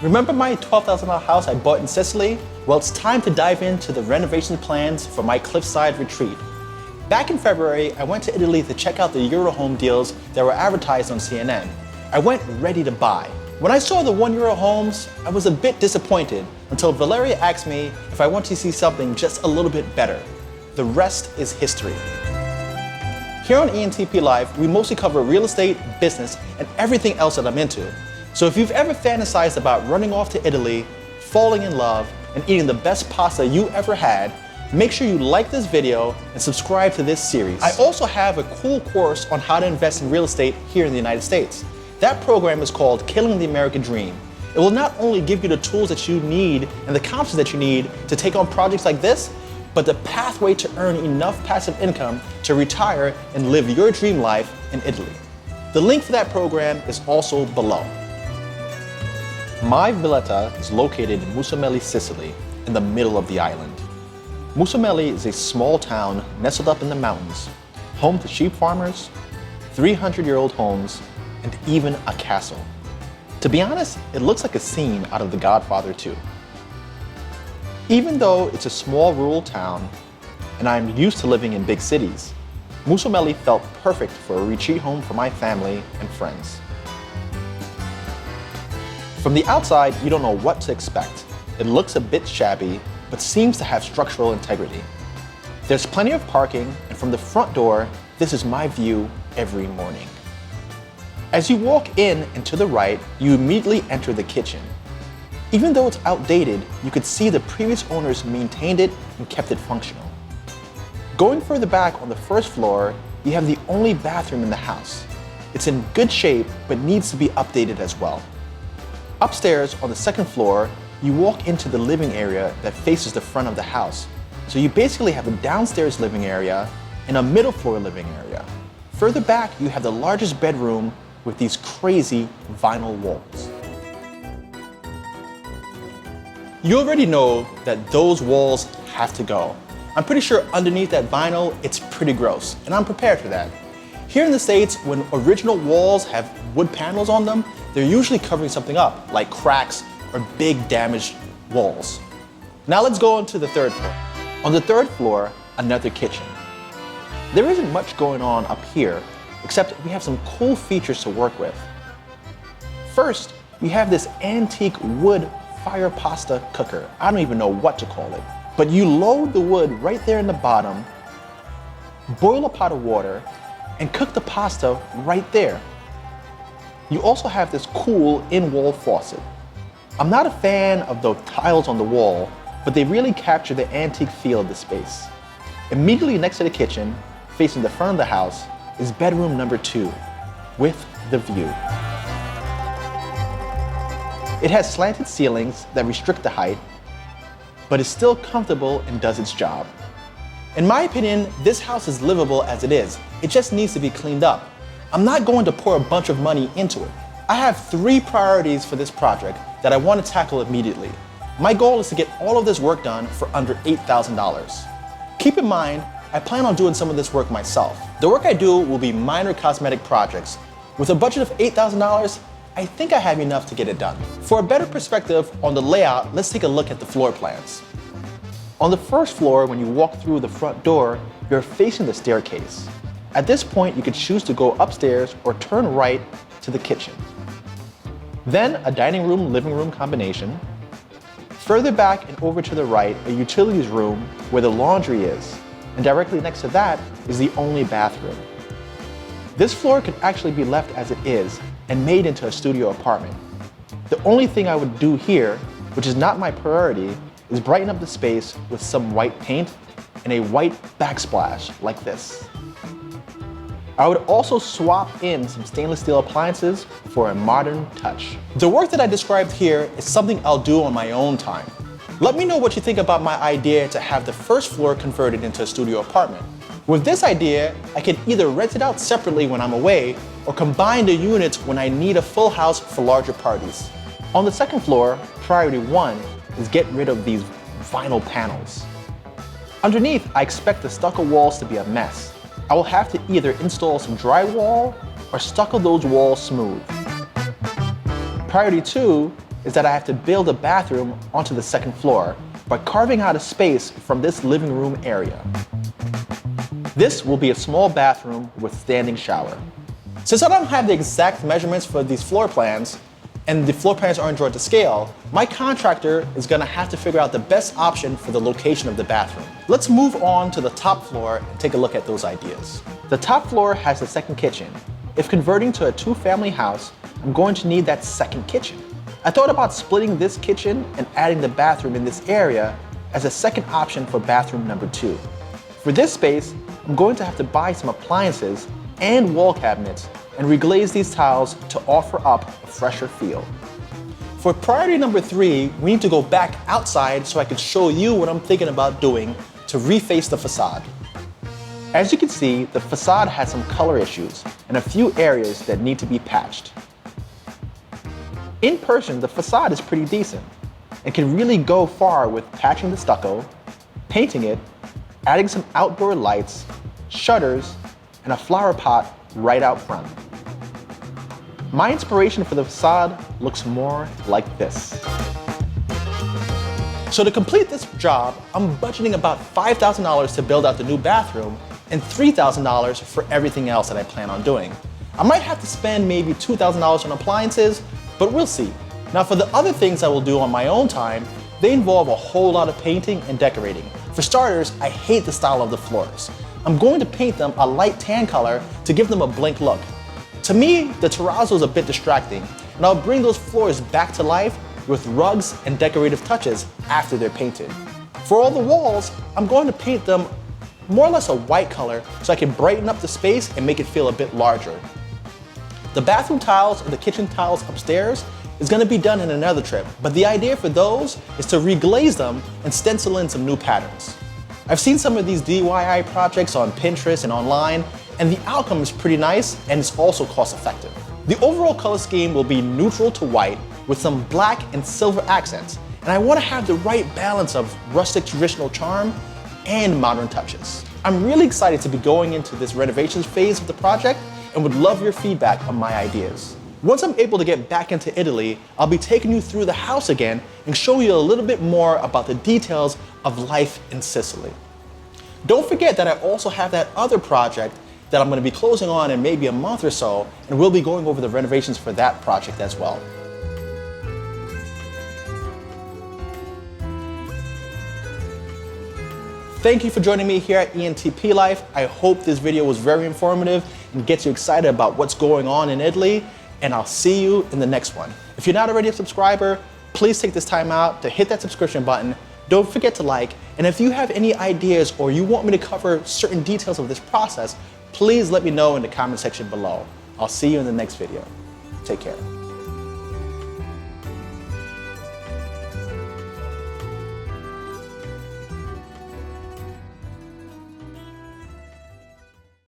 Remember my $12,000 house I bought in Sicily? Well, it's time to dive into the renovation plans for my cliffside retreat. Back in February, I went to Italy to check out the Euro home deals that were advertised on CNN. I went ready to buy. When I saw the €1 homes, I was a bit disappointed until Valeria asked me if I want to see something just a little bit better. The rest is history. Here on ENTP Live, we mostly cover real estate, business, and everything else that I'm into. So if you've ever fantasized about running off to Italy, falling in love, and eating the best pasta you ever had, make sure you like this video and subscribe to this series. I also have a cool course on how to invest in real estate here in the United States. That program is called Killing the American Dream. It will not only give you the tools that you need and the confidence that you need to take on projects like this, but the pathway to earn enough passive income to retire and live your dream life in Italy. The link for that program is also below. My villetta is located in Mussomeli, Sicily, in the middle of the island. Mussomeli is a small town nestled up in the mountains, home to sheep farmers, 300-year-old homes, and even a castle. To be honest, it looks like a scene out of the Godfather 2. Even though it's a small rural town, and I'm used to living in big cities, Mussomeli felt perfect for a retreat home for my family and friends. From the outside, you don't know what to expect. It looks a bit shabby, but seems to have structural integrity. There's plenty of parking, and from the front door, this is my view every morning. As you walk in and to the right, you immediately enter the kitchen. Even though it's outdated, you could see the previous owners maintained it and kept it functional. Going further back on the first floor, you have the only bathroom in the house. It's in good shape, but needs to be updated as well. Upstairs on the second floor, you walk into the living area that faces the front of the house. So you basically have a downstairs living area and a middle floor living area. Further back, you have the largest bedroom with these crazy vinyl walls. You already know that those walls have to go. I'm pretty sure underneath that vinyl, it's pretty gross, and I'm prepared for that. Here in the States, when original walls have wood panels on them, they're usually covering something up, like cracks or big damaged walls. Now let's go on to the third floor. On the third floor, another kitchen. There isn't much going on up here, except we have some cool features to work with. First, we have this antique wood fire pasta cooker. I don't even know what to call it. But you load the wood right there in the bottom, boil a pot of water, and cook the pasta right there. You also have this cool in-wall faucet. I'm not a fan of the tiles on the wall, but they really capture the antique feel of the space. Immediately next to the kitchen, facing the front of the house, is bedroom number 2, with the view. It has slanted ceilings that restrict the height, but is still comfortable and does its job. In my opinion, this house is livable as it is. It just needs to be cleaned up. I'm not going to pour a bunch of money into it. I have 3 priorities for this project that I want to tackle immediately. My goal is to get all of this work done for under $8,000. Keep in mind, I plan on doing some of this work myself. The work I do will be minor cosmetic projects. With a budget of $8,000, I think I have enough to get it done. For a better perspective on the layout, let's take a look at the floor plans. On the first floor, when you walk through the front door, you're facing the staircase. At this point, you could choose to go upstairs or turn right to the kitchen. Then a dining room, living room combination. Further back and over to the right, a utilities room where the laundry is. And directly next to that is the only bathroom. This floor could actually be left as it is and made into a studio apartment. The only thing I would do here, which is not my priority, is brighten up the space with some white paint and a white backsplash like this. I would also swap in some stainless steel appliances for a modern touch. The work that I described here is something I'll do on my own time. Let me know what you think about my idea to have the first floor converted into a studio apartment. With this idea, I can either rent it out separately when I'm away or combine the units when I need a full house for larger parties. On the second floor, priority 1 is get rid of these vinyl panels. Underneath, I expect the stucco walls to be a mess. I will have to either install some drywall or stucco those walls smooth. Priority 2 is that I have to build a bathroom onto the second floor by carving out a space from this living room area. This will be a small bathroom with standing shower. Since I don't have the exact measurements for these floor plans, and the floor plans aren't drawn to scale, my contractor is gonna have to figure out the best option for the location of the bathroom. Let's move on to the top floor and take a look at those ideas. The top floor has a second kitchen. If converting to a two-family house, I'm going to need that second kitchen. I thought about splitting this kitchen and adding the bathroom in this area as a second option for bathroom number 2. For this space, I'm going to have to buy some appliances and wall cabinets and reglaze these tiles to offer up a fresher feel. For priority number 3, we need to go back outside so I can show you what I'm thinking about doing to reface the facade. As you can see, the facade has some color issues and a few areas that need to be patched. In person, the facade is pretty decent and can really go far with patching the stucco, painting it, adding some outdoor lights, shutters, and a flower pot right out front. My inspiration for the facade looks more like this. So to complete this job, I'm budgeting about $5,000 to build out the new bathroom and $3,000 for everything else that I plan on doing. I might have to spend maybe $2,000 on appliances, but we'll see. Now for the other things I will do on my own time, they involve a whole lot of painting and decorating. For starters, I hate the style of the floors. I'm going to paint them a light tan color to give them a blank look. To me, the terrazzo is a bit distracting, and I'll bring those floors back to life with rugs and decorative touches after they're painted. For all the walls, I'm going to paint them more or less a white color so I can brighten up the space and make it feel a bit larger. The bathroom tiles and the kitchen tiles upstairs is going to be done in another trip, but the idea for those is to reglaze them and stencil in some new patterns. I've seen some of these DIY projects on Pinterest and online, and the outcome is pretty nice and it's also cost effective. The overall color scheme will be neutral to white with some black and silver accents, and I want to have the right balance of rustic traditional charm and modern touches. I'm really excited to be going into this renovations phase of the project and would love your feedback on my ideas. Once I'm able to get back into Italy, I'll be taking you through the house again and showing you a little bit more about the details of life in Sicily. Don't forget that I also have that other project that I'm going to be closing on in maybe a month or so, and we'll be going over the renovations for that project as well. Thank you for joining me here at ENTP Life. I hope this video was very informative and gets you excited about what's going on in Italy, and I'll see you in the next one. If you're not already a subscriber, please take this time out to hit that subscription button. Don't forget to like, and if you have any ideas or you want me to cover certain details of this process, please let me know in the comment section below. I'll see you in the next video. Take care.